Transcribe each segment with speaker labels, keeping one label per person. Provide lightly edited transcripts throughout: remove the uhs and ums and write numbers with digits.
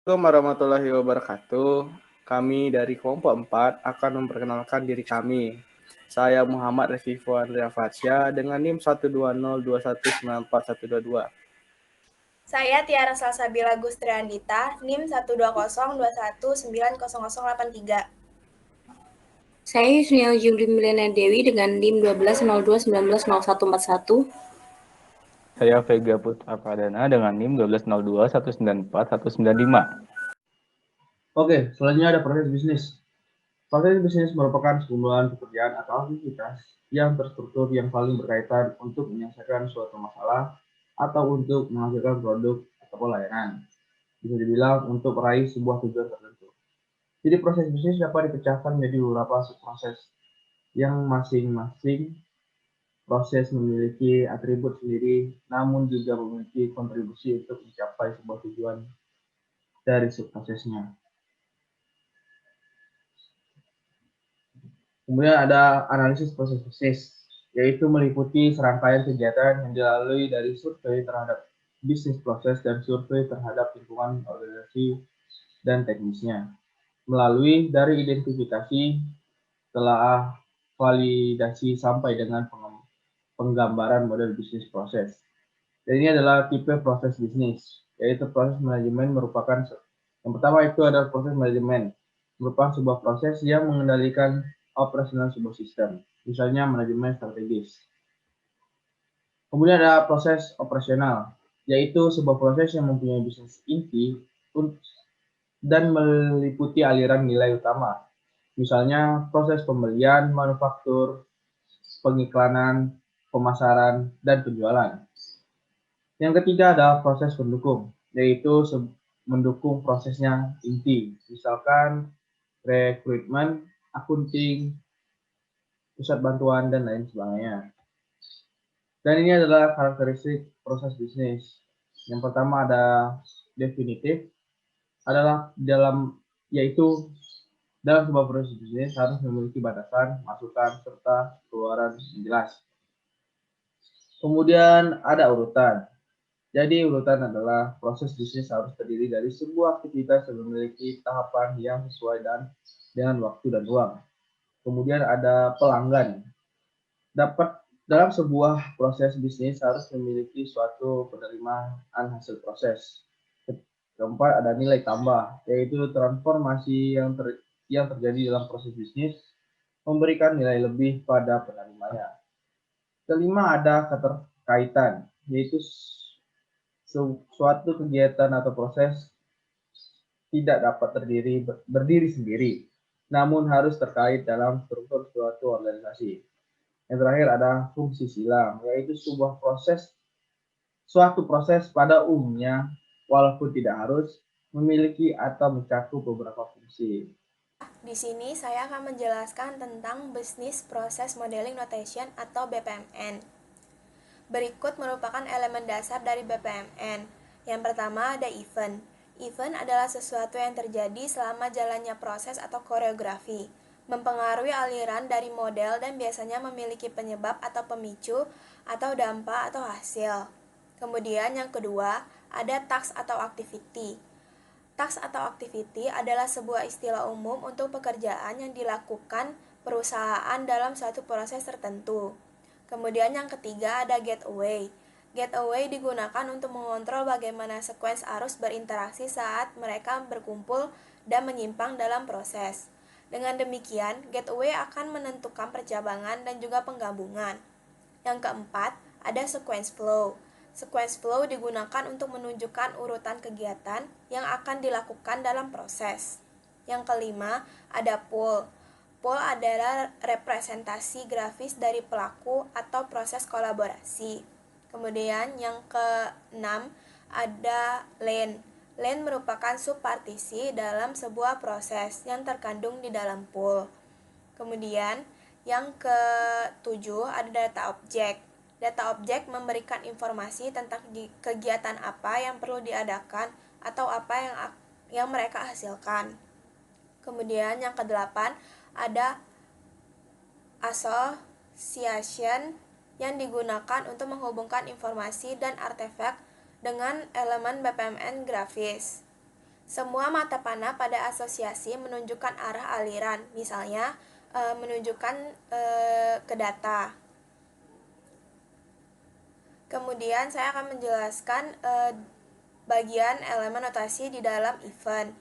Speaker 1: Assalamualaikum warahmatullahi wabarakatuh. Kami dari kelompok 4 akan memperkenalkan diri kami. Saya Muhammad Revivo Andrea Fatsya dengan NIM 12021941122.
Speaker 2: Saya Tiara Salsabila Gustriandita, NIM 12021910083.
Speaker 3: Saya Yusniel Juli Milena Dewi dengan NIM 1202190141.
Speaker 4: Saya Vega Putra Pradana dengan NIM 1202194195.
Speaker 5: Oke, selanjutnya ada proses bisnis. Proses bisnis merupakan sekumpulan pekerjaan atau aktivitas yang terstruktur yang saling berkaitan untuk menyelesaikan suatu masalah atau untuk menghasilkan produk atau layanan. Bisa dibilang untuk meraih sebuah tujuan tertentu. Jadi proses bisnis dapat dipecahkan menjadi beberapa subproses yang masing-masing proses memiliki atribut sendiri, namun juga memiliki kontribusi untuk mencapai sebuah tujuan dari subprosesnya. Kemudian ada analisis proses bisnis, yaitu meliputi serangkaian kegiatan yang dilalui dari survei terhadap bisnis proses dan survei terhadap lingkungan organisasi dan teknisnya. Melalui dari identifikasi, telah validasi sampai dengan penggambaran model bisnis proses. Dan ini adalah tipe proses bisnis, yaitu proses manajemen merupakan yang pertama itu adalah proses manajemen, merupakan sebuah proses yang mengendalikan operasional sebuah sistem, misalnya manajemen strategis. Kemudian ada proses operasional, yaitu sebuah proses yang mempunyai bisnis inti dan meliputi aliran nilai utama, misalnya proses pembelian, manufaktur, pengiklanan, pemasaran, dan penjualan. Yang ketiga adalah proses pendukung, yaitu mendukung prosesnya inti, misalkan rekrutmen, akunting, pusat bantuan, dan lain sebagainya. Dan ini adalah karakteristik proses bisnis. Yang pertama ada definitif, adalah yaitu dalam sebuah proses bisnis harus memiliki batasan, masukan, serta keluaran yang jelas. Kemudian ada urutan. Jadi urutan adalah proses bisnis harus terdiri dari sebuah aktivitas yang memiliki tahapan yang sesuai dengan waktu dan ruang. Kemudian ada pelanggan. Dalam sebuah proses bisnis harus memiliki suatu penerimaan hasil proses. Keempat ada nilai tambah, yaitu transformasi yang terjadi dalam proses bisnis memberikan nilai lebih pada penerimanya. Kelima ada keterkaitan, yaitu suatu kegiatan atau proses tidak dapat berdiri sendiri, namun harus terkait dalam struktur suatu organisasi. Yang terakhir ada fungsi silang, yaitu suatu proses pada umumnya, walaupun tidak harus, memiliki atau mencakup beberapa fungsi.
Speaker 2: Di sini saya akan menjelaskan tentang Business Process Modeling Notation atau BPMN. Berikut merupakan elemen dasar dari BPMN. Yang pertama ada event. Event adalah sesuatu yang terjadi selama jalannya proses atau koreografi, mempengaruhi aliran dari model dan biasanya memiliki penyebab atau pemicu atau dampak atau hasil. Kemudian yang kedua, ada task atau activity. Task atau activity adalah sebuah istilah umum untuk pekerjaan yang dilakukan perusahaan dalam suatu proses tertentu. Kemudian yang ketiga ada gateway. Gateway digunakan untuk mengontrol bagaimana sekuens arus berinteraksi saat mereka berkumpul dan menyimpang dalam proses. Dengan demikian, gateway akan menentukan percabangan dan juga penggabungan. Yang keempat, ada sequence flow. Sequence flow digunakan untuk menunjukkan urutan kegiatan yang akan dilakukan dalam proses. Yang kelima, ada pool. Pool adalah representasi grafis dari pelaku atau proses kolaborasi. Kemudian yang keenam ada lane. Lane merupakan subpartisi dalam sebuah proses yang terkandung di dalam pool. Kemudian yang ketujuh ada data objek. Data objek memberikan informasi tentang kegiatan apa yang perlu diadakan atau apa yang mereka hasilkan. Kemudian yang kedelapan ada association yang digunakan untuk menghubungkan informasi dan artefak dengan elemen BPMN grafis. Semua mata panah pada asosiasi menunjukkan arah aliran, misalnya menunjukkan ke data. Kemudian saya akan menjelaskan bagian elemen notasi di dalam event.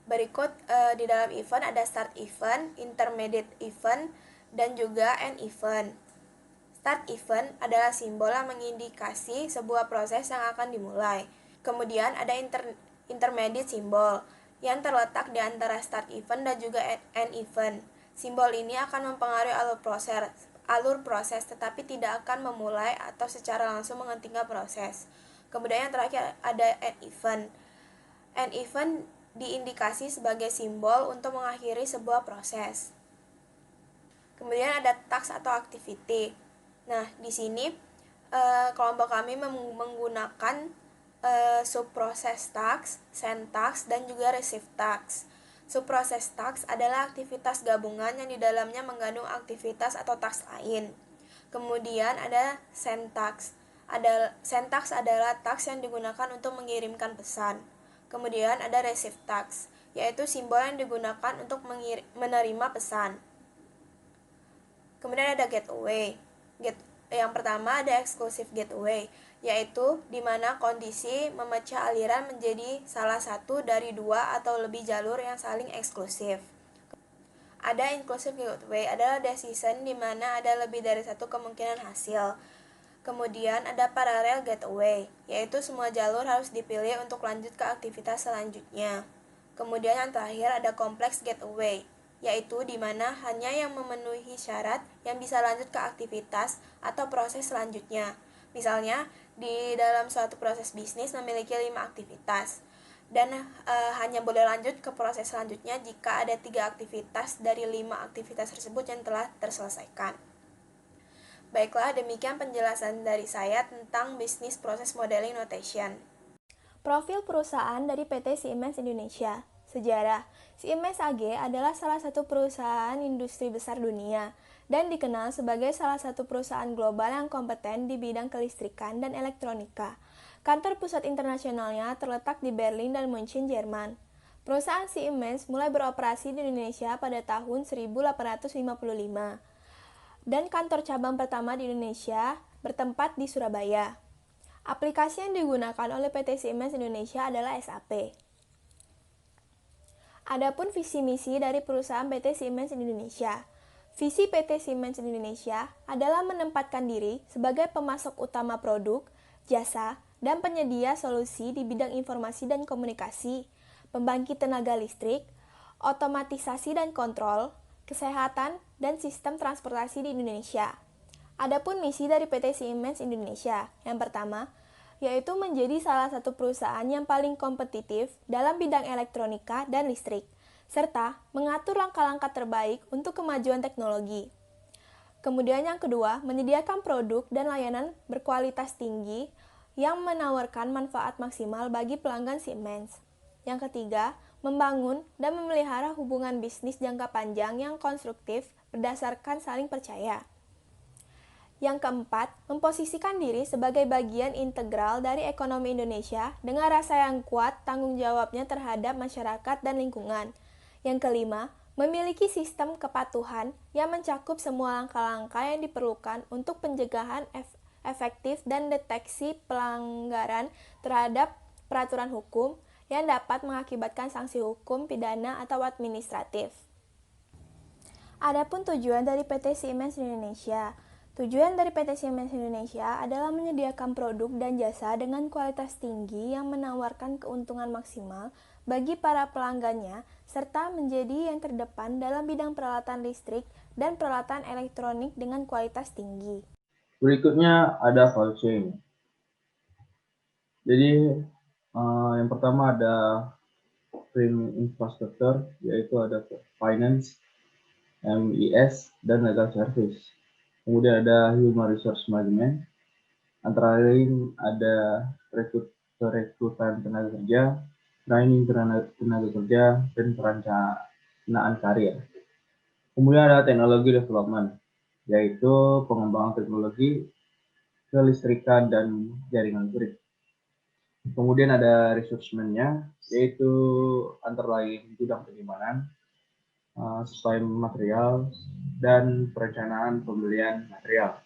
Speaker 2: Berikut di dalam event ada start event, intermediate event, dan juga end event. Start event adalah simbol yang mengindikasi sebuah proses yang akan dimulai. Kemudian ada intermediate symbol yang terletak di antara start event dan juga end event. Simbol ini akan mempengaruhi alur proses tetapi tidak akan memulai atau secara langsung menghentikan proses. Kemudian yang terakhir ada end event. End event diindikasi sebagai simbol untuk mengakhiri sebuah proses. Kemudian ada task atau activity. Nah, di sini kelompok kami menggunakan subproses task, send task, dan juga receive task. Subproses task adalah aktivitas gabungan yang di dalamnya mengandung aktivitas atau task lain. Kemudian ada send task. Send task adalah task yang digunakan untuk mengirimkan pesan. Kemudian ada receive task, yaitu simbol yang digunakan untuk menerima pesan. Kemudian ada gateway. Yang pertama ada exclusive gateway, yaitu di mana kondisi memecah aliran menjadi salah satu dari dua atau lebih jalur yang saling eksklusif. Ada inclusive gateway, adalah decision di mana ada lebih dari satu kemungkinan hasil. Kemudian ada parallel gateway, yaitu semua jalur harus dipilih untuk lanjut ke aktivitas selanjutnya. Kemudian yang terakhir ada complex gateway, yaitu di mana hanya yang memenuhi syarat yang bisa lanjut ke aktivitas atau proses selanjutnya. Misalnya, di dalam suatu proses bisnis memiliki 5 aktivitas, dan hanya boleh lanjut ke proses selanjutnya jika ada 3 aktivitas dari 5 aktivitas tersebut yang telah terselesaikan. Baiklah, demikian penjelasan dari saya tentang bisnis proses modeling notation. Profil perusahaan dari PT Siemens Indonesia. Sejarah. Siemens AG adalah salah satu perusahaan industri besar dunia dan dikenal sebagai salah satu perusahaan global yang kompeten di bidang kelistrikan dan elektronika. Kantor pusat internasionalnya terletak di Berlin dan München, Jerman. Perusahaan Siemens mulai beroperasi di Indonesia pada tahun 1855 dan kantor cabang pertama di Indonesia bertempat di Surabaya. Aplikasi yang digunakan oleh PT Siemens Indonesia adalah SAP. Adapun visi misi dari perusahaan PT Siemens Indonesia. Visi PT Siemens Indonesia adalah menempatkan diri sebagai pemasok utama produk, jasa, dan penyedia solusi di bidang informasi dan komunikasi, pembangkit tenaga listrik, otomatisasi dan kontrol, kesehatan, dan sistem transportasi di Indonesia. Adapun misi dari PT Siemens Indonesia, yang pertama, yaitu menjadi salah satu perusahaan yang paling kompetitif dalam bidang elektronika dan listrik, serta mengatur langkah-langkah terbaik untuk kemajuan teknologi. Kemudian yang kedua, menyediakan produk dan layanan berkualitas tinggi yang menawarkan manfaat maksimal bagi pelanggan Siemens. Yang ketiga, membangun dan memelihara hubungan bisnis jangka panjang yang konstruktif berdasarkan saling percaya. Yang keempat, memposisikan diri sebagai bagian integral dari ekonomi Indonesia dengan rasa yang kuat tanggung jawabnya terhadap masyarakat dan lingkungan. Yang kelima, memiliki sistem kepatuhan yang mencakup semua langkah-langkah yang diperlukan untuk pencegahan efektif dan deteksi pelanggaran terhadap peraturan hukum yang dapat mengakibatkan sanksi hukum, pidana, atau administratif. Adapun tujuan dari PT Siemens Indonesia. Tujuan dari PT Siemens Indonesia adalah menyediakan produk dan jasa dengan kualitas tinggi yang menawarkan keuntungan maksimal bagi para pelanggannya, serta menjadi yang terdepan dalam bidang peralatan listrik dan peralatan elektronik dengan kualitas tinggi.
Speaker 5: Berikutnya ada value chain. Jadi yang pertama ada prime infrastructure, yaitu ada finance, MIS, dan legal service. Kemudian ada human resource management, antara lain ada perekrutan tenaga kerja, training tenaga kerja, dan perencanaan karya. Kemudian ada teknologi development, yaitu pengembangan teknologi kelistrikan dan jaringan listrik. Kemudian ada resource man-nya, yaitu antara lain gudang penyimpanan, supply material, dan perencanaan pembelian material.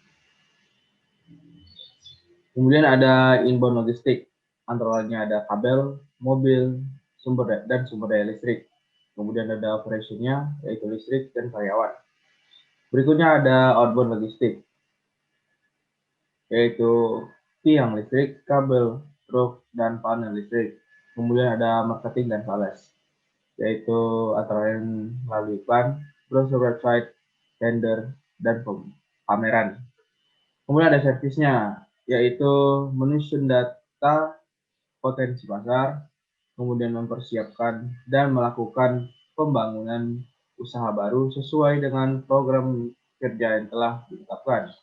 Speaker 5: Kemudian ada inbound logistik, antara lainnya ada kabel, mobil, sumber daya listrik. Kemudian ada operation-nya, yaitu listrik dan karyawan. Berikutnya ada outbound logistik, yaitu tiang listrik, kabel, truk, dan panel listrik. Kemudian ada marketing dan sales, yaitu antara lain melalui iklan, browser website, tender, dan pameran. Kemudian ada servisnya, yaitu menyusun data potensi pasar, kemudian mempersiapkan dan melakukan pembangunan usaha baru sesuai dengan program kerja yang telah ditetapkan.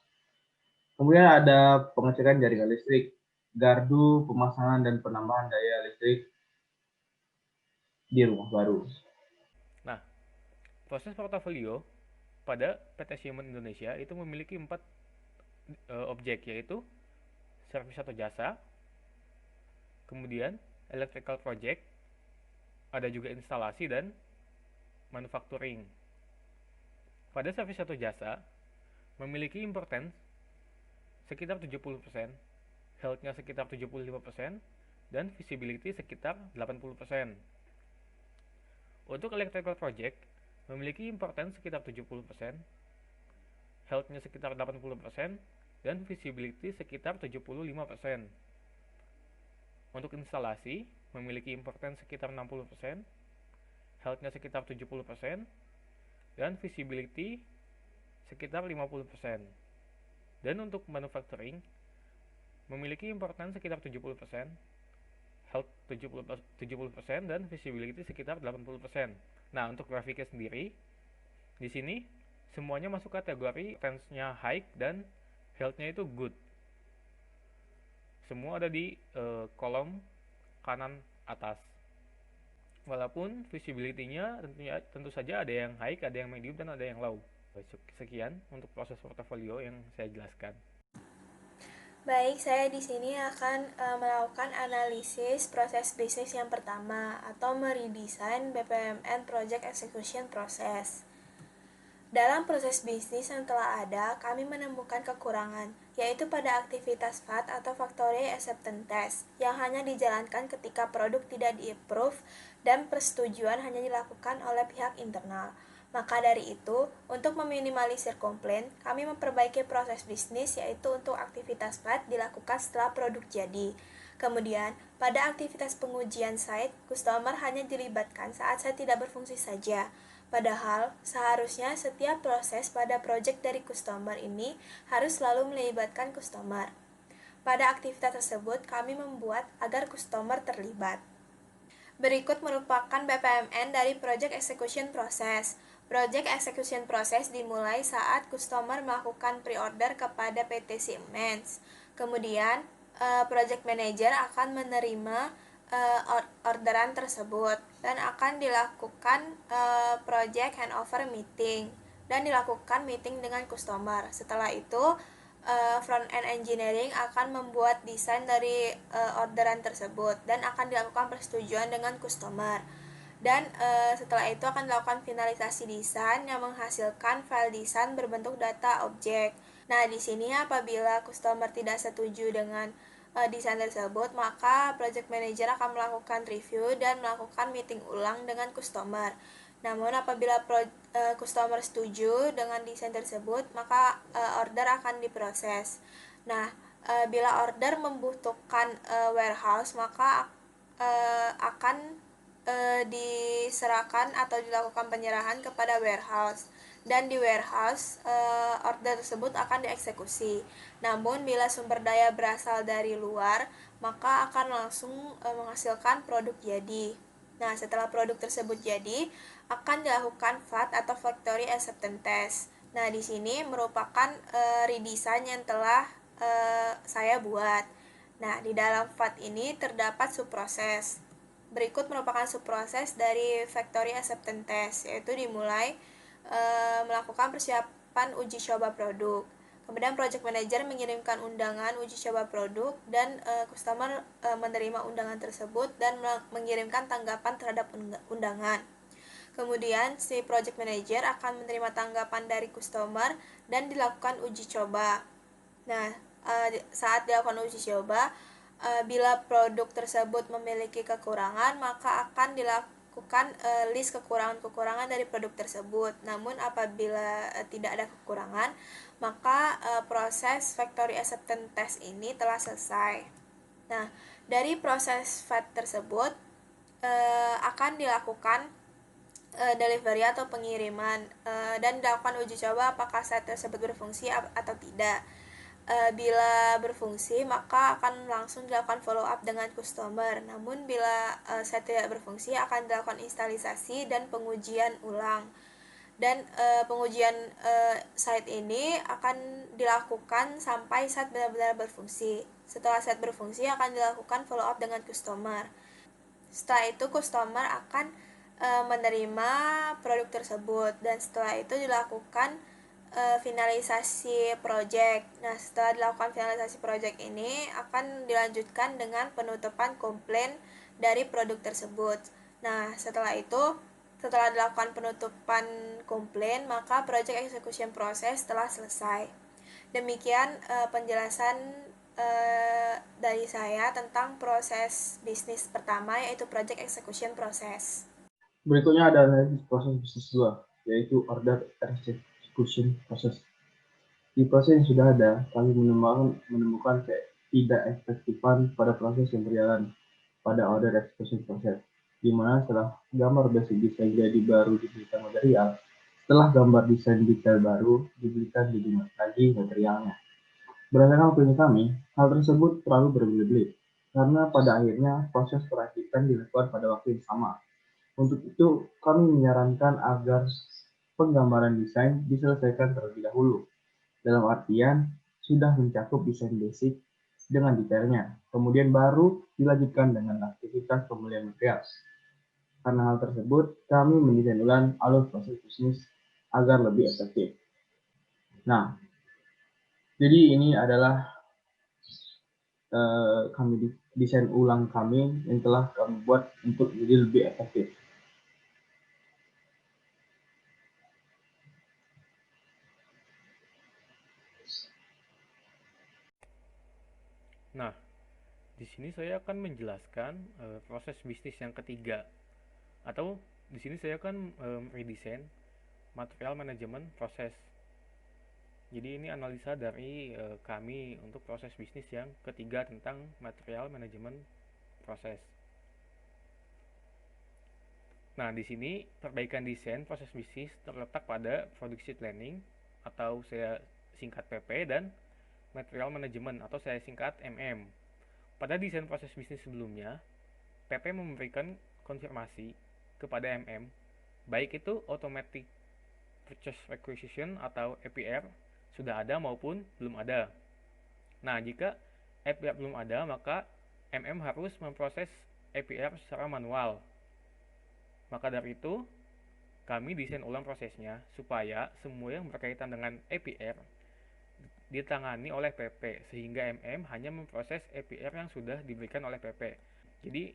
Speaker 5: Kemudian ada pengecekan jaringan listrik, gardu, pemasangan dan penambahan daya listrik di rumah baru.
Speaker 6: Nah, proses portofolio pada PT Siemens Indonesia itu memiliki 4 objek, yaitu servis atau jasa, kemudian electrical project, ada juga instalasi dan manufacturing. Pada servis atau jasa memiliki importance sekitar 70%, health-nya sekitar 75%, dan visibility sekitar 80%. Untuk electrical project memiliki importance sekitar 70%, health-nya sekitar 80%, dan visibility sekitar 75%. Untuk instalasi memiliki importance sekitar 60%, health-nya sekitar 70%, dan visibility sekitar 50%. Dan untuk manufacturing memiliki importance sekitar 70%, health 70%, dan visibility sekitar 80%. Nah, untuk grafiknya sendiri di sini semuanya masuk kategori importance-nya high dan health-nya itu good. Semua ada di kolom kanan atas. Walaupun visibility-nya tentu saja ada yang high, ada yang medium, dan ada yang low. Sekian untuk proses portofolio yang saya jelaskan.
Speaker 2: Baik, saya di sini akan melakukan analisis proses bisnis yang pertama atau meredesain BPMN Project Execution Process. Dalam proses bisnis yang telah ada, kami menemukan kekurangan, yaitu pada aktivitas FAT atau Factory Acceptance Test, yang hanya dijalankan ketika produk tidak di-approve dan persetujuan hanya dilakukan oleh pihak internal. Maka dari itu, untuk meminimalisir komplain, kami memperbaiki proses bisnis, yaitu untuk aktivitas FAT dilakukan setelah produk jadi. Kemudian, pada aktivitas pengujian site, customer hanya dilibatkan saat site tidak berfungsi saja. Padahal, seharusnya setiap proses pada project dari customer ini harus selalu melibatkan customer. Pada aktivitas tersebut, kami membuat agar customer terlibat. Berikut merupakan BPMN dari Project Execution Process. Project Execution Process dimulai saat customer melakukan pre-order kepada PT Siemens. Kemudian, Project Manager akan menerima orderan tersebut dan akan dilakukan project handover meeting dan dilakukan meeting dengan customer. Setelah itu, front end engineering akan membuat desain dari orderan tersebut dan akan dilakukan persetujuan dengan customer. Dan setelah itu akan dilakukan finalisasi desain yang menghasilkan file desain berbentuk data objek. Nah, di sini apabila customer tidak setuju dengan desain tersebut, maka project manager akan melakukan review dan melakukan meeting ulang dengan customer. Namun apabila customer setuju dengan desain tersebut, maka order akan diproses. Nah, bila order membutuhkan warehouse, maka akan diserahkan atau dilakukan penyerahan kepada warehouse, dan di warehouse order tersebut akan dieksekusi. Namun bila sumber daya berasal dari luar, maka akan langsung menghasilkan produk jadi. Nah, setelah produk tersebut jadi, akan dilakukan FAT atau Factory Acceptance Test. Nah, di sini merupakan redesign yang telah saya buat. Nah, di dalam FAT ini terdapat subproses. Berikut merupakan subproses dari Factory Acceptance Test, yaitu dimulai melakukan persiapan uji coba produk. Kemudian project manager mengirimkan undangan uji coba produk dan customer menerima undangan tersebut dan mengirimkan tanggapan terhadap undangan. Kemudian si project manager akan menerima tanggapan dari customer dan dilakukan uji coba. Nah, saat dilakukan uji coba, bila produk tersebut memiliki kekurangan, maka akan dilakukan list kekurangan-kekurangan dari produk tersebut. Namun apabila tidak ada kekurangan, maka proses factory acceptance test ini telah selesai. Nah, dari proses FAT tersebut akan dilakukan delivery atau pengiriman dan dilakukan uji coba apakah set tersebut berfungsi atau tidak. Bila berfungsi, maka akan langsung dilakukan follow up dengan customer. Namun bila set tidak berfungsi, akan dilakukan instalisasi dan pengujian ulang. Dan pengujian site ini akan dilakukan sampai site benar-benar berfungsi. Setelah site berfungsi, akan dilakukan follow up dengan customer. Setelah itu customer akan menerima produk tersebut, dan setelah itu dilakukan finalisasi project. Nah, setelah dilakukan finalisasi project ini akan dilanjutkan dengan penutupan komplain dari produk tersebut. Nah, setelah dilakukan penutupan komplain, maka project execution process telah selesai. Demikian penjelasan dari saya tentang proses bisnis pertama, yaitu project execution process.
Speaker 5: Berikutnya ada analisis proses bisnis 2, yaitu order execution process. Di proses yang sudah ada, kami menemukan tidak efektifan pada proses yang berjalan pada order execution process, di mana setelah gambar basic design jadi baru diberikan material, setelah gambar desain detail baru diberikan lagi materialnya. Berdasarkan opini kami, hal tersebut terlalu berbelit-belit, karena pada akhirnya proses perakitan dilakukan pada waktu yang sama. Untuk itu, kami menyarankan agar penggambaran desain diselesaikan terlebih dahulu, dalam artian sudah mencakup desain basic dengan detailnya, kemudian baru dilanjutkan dengan aktivitas pembelian material. Karena hal tersebut, kami mendesain ulang alur proses bisnis agar lebih efektif. Nah, jadi ini adalah kami desain ulang kami yang telah kami buat untuk menjadi lebih efektif.
Speaker 6: Nah, di sini saya akan menjelaskan proses bisnis yang ketiga, atau di sini saya akan redesign material manajemen proses. Jadi ini analisa dari kami untuk proses bisnis yang ketiga tentang material manajemen proses. Nah, di sini perbaikan desain proses bisnis terletak pada produksi planning atau saya singkat PP dan material management atau saya singkat MM. Pada desain proses bisnis sebelumnya, PP memberikan konfirmasi kepada MM, baik itu automatic purchase requisition atau APR sudah ada maupun belum ada. Nah, jika APR belum ada, maka MM harus memproses APR secara manual. Maka dari itu, kami desain ulang prosesnya supaya semua yang berkaitan dengan APR ditangani oleh PP, sehingga MM hanya memproses APR yang sudah diberikan oleh PP. Jadi,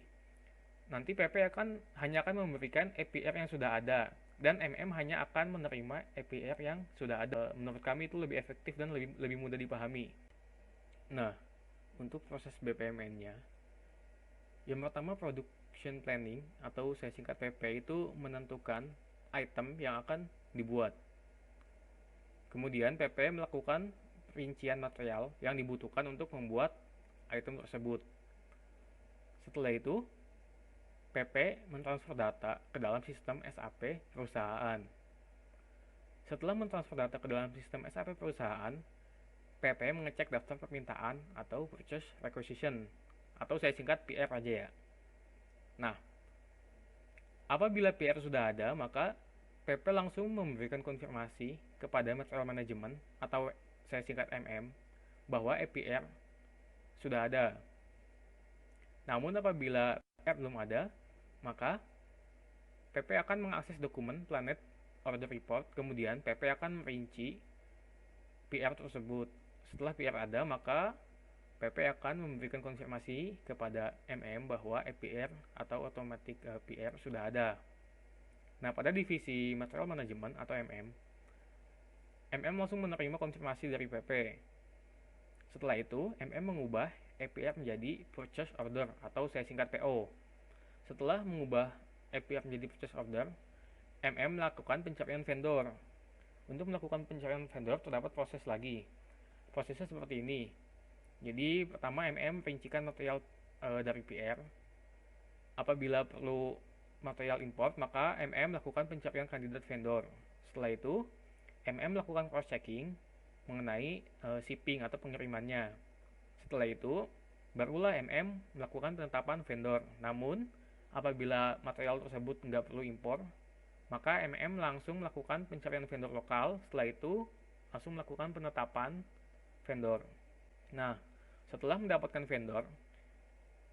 Speaker 6: nanti PP hanya akan memberikan APR yang sudah ada, dan MM hanya akan menerima APR yang sudah ada. Menurut kami itu lebih efektif dan lebih mudah dipahami. Nah, untuk proses BPMN-nya, yang pertama production planning atau saya singkat PP itu menentukan item yang akan dibuat. Kemudian PP melakukan rincian material yang dibutuhkan untuk membuat item tersebut. Setelah itu, PP mentransfer data ke dalam sistem SAP perusahaan. Setelah mentransfer data ke dalam sistem SAP perusahaan, PP mengecek daftar permintaan atau purchase requisition, atau saya singkat PR aja ya. Nah, apabila PR sudah ada, maka PP langsung memberikan konfirmasi kepada material management atau saya singkat MM bahwa APR sudah ada. Namun apabila PR belum ada, maka PP akan mengakses dokumen Planet Order Report, kemudian PP akan merinci PR tersebut. Setelah PR ada, maka PP akan memberikan konfirmasi kepada bahwa APR atau automatic PR sudah ada. Nah, pada divisi material manajemen atau langsung menerima konfirmasi dari PP. Setelah itu, mengubah APR menjadi purchase order atau saya singkat PO. Setelah mengubah APR menjadi purchase order, melakukan pencarian vendor. Untuk melakukan pencarian vendor terdapat proses lagi. Prosesnya seperti ini. Jadi pertama perincikan material dari PR. Apabila perlu material import, maka melakukan pencarian kandidat vendor. Setelah itu, melakukan cross checking mengenai shipping atau pengirimannya. Setelah itu, barulah melakukan penetapan vendor. Namun, apabila material tersebut nggak perlu impor, maka langsung melakukan pencarian vendor lokal. Setelah itu, langsung melakukan penetapan vendor. Nah, setelah mendapatkan vendor,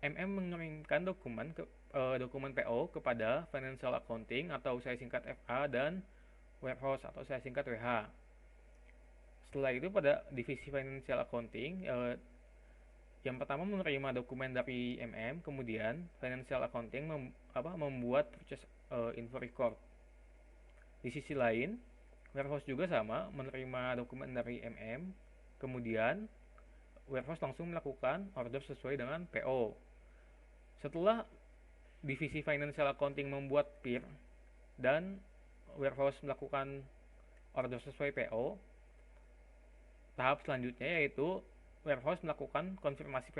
Speaker 6: mengirimkan dokumen PO kepada Financial Accounting atau saya singkat FA dan Warehouse atau saya singkat WH. Setelah itu pada divisi Financial Accounting, yang pertama menerima dokumen dari kemudian Financial Accounting membuat purchase info record. Di sisi lain, Warehouse juga sama, menerima dokumen dari kemudian Warehouse langsung melakukan order sesuai dengan PO. Setelah divisi Financial Accounting membuat PIR dan Warehouse melakukan order sesuai PO, tahap selanjutnya yaitu Warehouse melakukan konfirmasi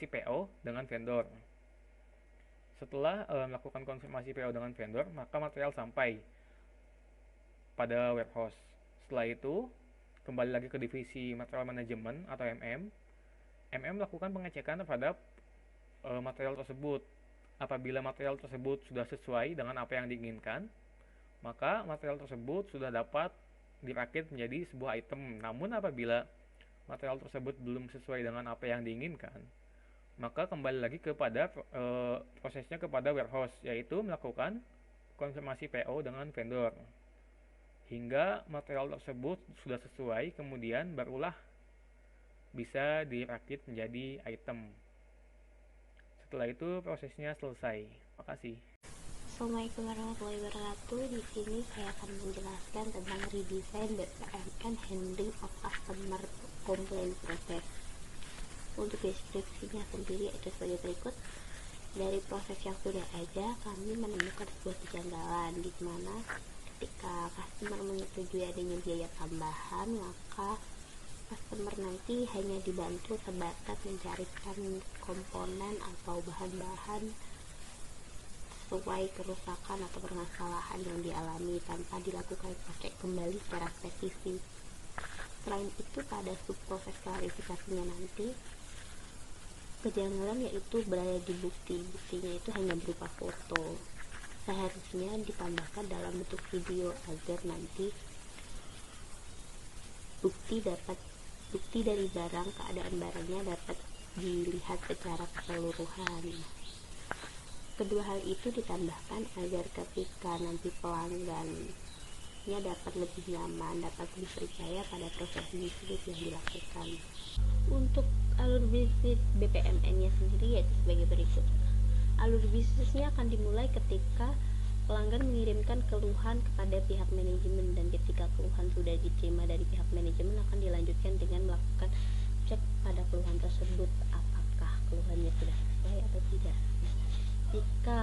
Speaker 6: PO dengan vendor. Setelah melakukan konfirmasi PO dengan vendor, maka material sampai pada Warehouse. Setelah itu, kembali lagi ke divisi material manajemen atau melakukan pengecekan terhadap material tersebut. Apabila material tersebut sudah sesuai dengan apa yang diinginkan, maka material tersebut sudah dapat dirakit menjadi sebuah item. Namun apabila material tersebut belum sesuai dengan apa yang diinginkan, maka kembali lagi kepada prosesnya kepada warehouse, yaitu melakukan konfirmasi PO dengan vendor hingga material tersebut sudah sesuai, kemudian barulah bisa dirakit menjadi item. Setelah itu prosesnya selesai. Terima kasih.
Speaker 3: Assalamualaikum warahmatullahi wabarakatuh. Di sini saya akan menjelaskan tentang redesign BPMN handling of customer complaint process. Untuk deskripsinya sendiri itu sebagai berikut. Dari proses yang sudah ada, kami menemukan sebuah kejanggalan di mana ketika customer menyetujui adanya biaya tambahan, maka customer nanti hanya dibantu sebatas mencarikan komponen atau bahan-bahan sesuai kerusakan atau permasalahan yang dialami tanpa dilakukan cek kembali secara spesifik. Selain itu, pada subproses klarifikasinya nanti, kejanggalan yaitu berada di buktinya itu hanya berupa foto. Seharusnya ditambahkan dalam bentuk video agar nanti bukti dari barang, keadaan barangnya dapat dilihat secara keseluruhan. Kedua hal itu ditambahkan agar ketika nanti pelanggannya dapat lebih nyaman, dapat lebih percaya pada proses bisnis yang dilakukan. Untuk alur bisnis BPMN-nya sendiri yaitu sebagai berikut. Alur bisnisnya akan dimulai ketika pelanggan mengirimkan keluhan kepada pihak manajemen, dan ketika keluhan sudah diterima dari pihak manajemen akan dilanjutkan dengan melakukan cek pada keluhan tersebut apakah keluhannya sudah sesuai atau tidak. Jika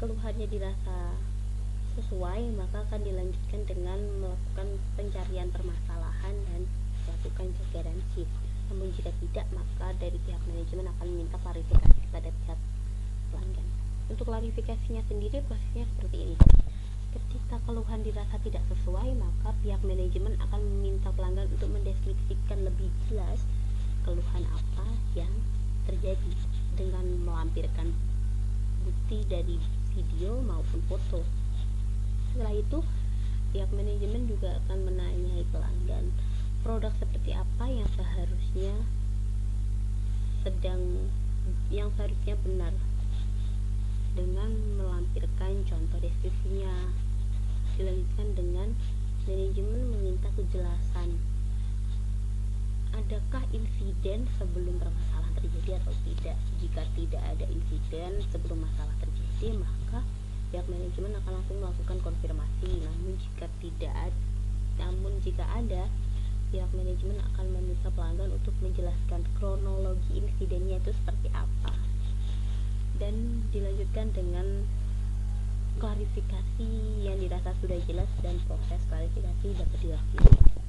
Speaker 3: keluhannya dirasa sesuai, maka akan dilanjutkan dengan melakukan pencarian permasalahan dan melakukan cek garansi. Namun jika tidak, maka dari pihak manajemen akan meminta klarifikasi kepada pihak pelanggan. Untuk klarifikasinya sendiri prosesnya seperti ini. Ketika keluhan dirasa tidak sesuai, maka pihak manajemen akan meminta pelanggan untuk mendeskripsikan lebih jelas keluhan apa yang terjadi dengan melampirkan bukti dari video maupun foto. Setelah itu, pihak manajemen juga akan menanyai pelanggan produk seperti apa yang seharusnya benar dengan melampirkan contoh deskripsinya. Dilanjutkan dengan manajemen meminta kejelasan. Adakah insiden sebelum permasalahan terjadi atau tidak? Jika tidak ada insiden sebelum masalah terjadi, maka pihak manajemen akan langsung melakukan konfirmasi. Namun jika ada, pihak manajemen akan meminta pelanggan untuk menjelaskan kronologi insidennya itu seperti apa, dan dilanjutkan dengan klarifikasi yang dirasa sudah jelas dan proses klarifikasi dapat dilakukan.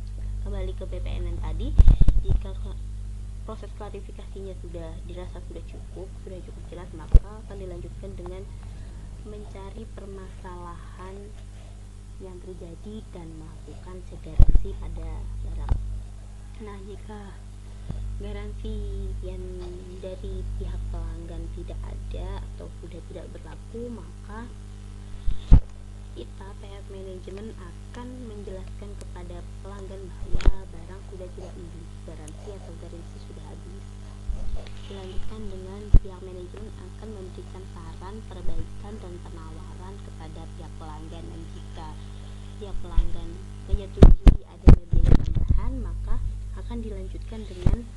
Speaker 3: Kembali ke BPMN tadi, jika proses klarifikasinya dirasa sudah cukup jelas, maka akan dilanjutkan dengan mencari permasalahan yang terjadi dan melakukan garansi pada barang. Nah, jika garansi yang dari pihak pelanggan tidak ada atau sudah tidak berlaku, maka kita pihak manajemen akan menjelaskan kepada pelanggan bahwa barang sudah tidak memiliki garansi atau garansi sudah habis. Dilanjutkan dengan pihak manajemen akan memberikan saran, perbaikan, dan penawaran kepada pihak pelanggan, dan jika pihak pelanggan menyetujui adanya biaya tambahan, maka akan dilanjutkan dengan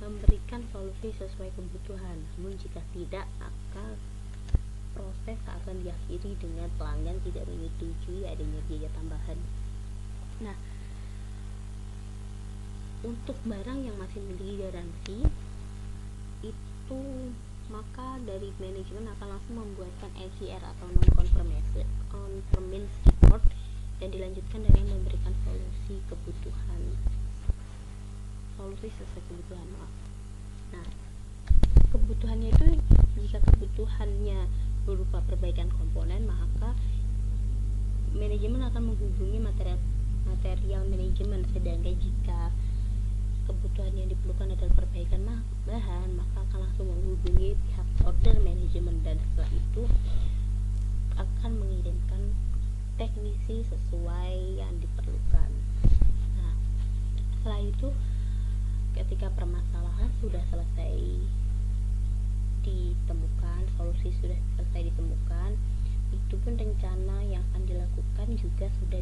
Speaker 3: memberikan solusi sesuai kebutuhan. Namun jika tidak, maka proses akan diakhiri dengan pelanggan tidak menyetujui adanya biaya tambahan. Nah, untuk barang yang masih memiliki garansi itu, maka dari manajemen akan langsung membuatkan NCR atau non-conformance report, dan dilanjutkan dengan memberikan solusi sesuai kebutuhan. Nah, kebutuhannya itu, jika kebutuhannya berupa perbaikan komponen, maka manajemen akan menghubungi material manajemen. Sedangkan jika kebutuhan yang diperlukan adalah perbaikan bahan, maka akan langsung menghubungi pihak order manajemen, dan setelah itu akan mengirimkan teknisi sesuai yang diperlukan. Nah, setelah itu ketika permasalahan sudah selesai ditemukan, solusi sudah selesai ditemukan, itu pun rencana yang akan dilakukan juga sudah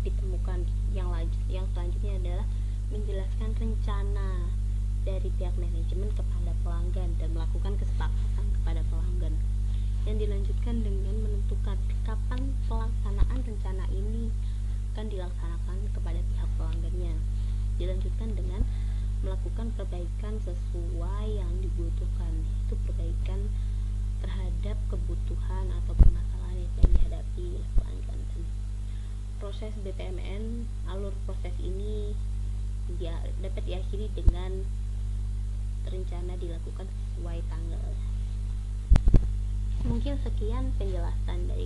Speaker 3: ditemukan. Yang selanjutnya adalah menjelaskan rencana dari pihak manajemen kepada pelanggan dan melakukan kesepakatan kepada pelanggan, yang dilanjutkan dengan menentukan kapan pelaksanaan rencana ini akan dilaksanakan kepada pihak pelanggannya. Dilanjutkan dengan melakukan perbaikan sesuai yang dibutuhkan, itu perbaikan terhadap kebutuhan atau permasalahan yang dihadapi oleh pelanggan. Dan proses BPMN, alur proses ini dapat diakhiri dengan rencana dilakukan sesuai tanggal. Mungkin sekian penjelasan dari